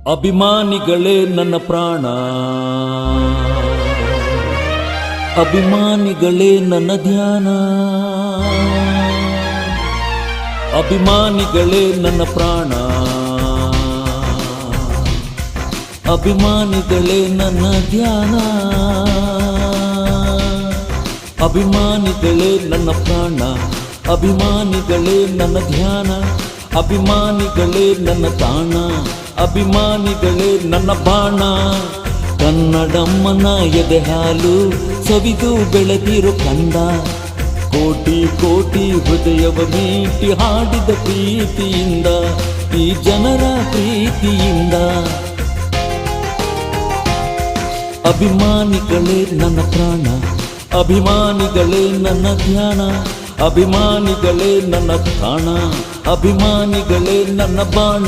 ಅಭಿಮಾನಿಗಳೇ ನನ್ನ ಪ್ರಾಣ, ಅಭಿಮಾನಿಗಳೇ ನನ್ನ ಧ್ಯಾನ, ಅಭಿಮಾನಿಗಳೇ ನನ್ನ ಪ್ರಾಣ, ಅಭಿಮಾನಿಗಳೇ ನನ್ನ ಧ್ಯಾನ, ಅಭಿಮಾನಿಗಳೇ ನನ್ನ ಪ್ರಾಣ, ಅಭಿಮಾನಿಗಳೇ ನನ್ನ ಧ್ಯಾನ, ಅಭಿಮಾನಿಗಳೇ ನನ್ನ ತಾಣ, ಅಭಿಮಾನಿಗಳೇ ನನ್ನ ಬಾಣ. ಕನ್ನಡಮ್ಮನ ಎದೆ ಹಾಲು ಸವಿದು ಬೆಳೆದಿರೋ ಕಂದ, ಕೋಟಿ ಕೋಟಿ ಹೃದಯವ ಮೀಟಿ ಹಾಡಿದ ಪ್ರೀತಿಯಿಂದ, ಈ ಜನರ ಪ್ರೀತಿಯಿಂದ. ಅಭಿಮಾನಿಗಳೇ ನನ್ನ ಪ್ರಾಣ, ಅಭಿಮಾನಿಗಳೇ ನನ್ನ ಧ್ಯಾನ, ಅಭಿಮಾನಿಗಳೇ ನನ್ನ ತಾಣ, ಅಭಿಮಾನಿಗಳೇ ನನ್ನ ಬಾಣ.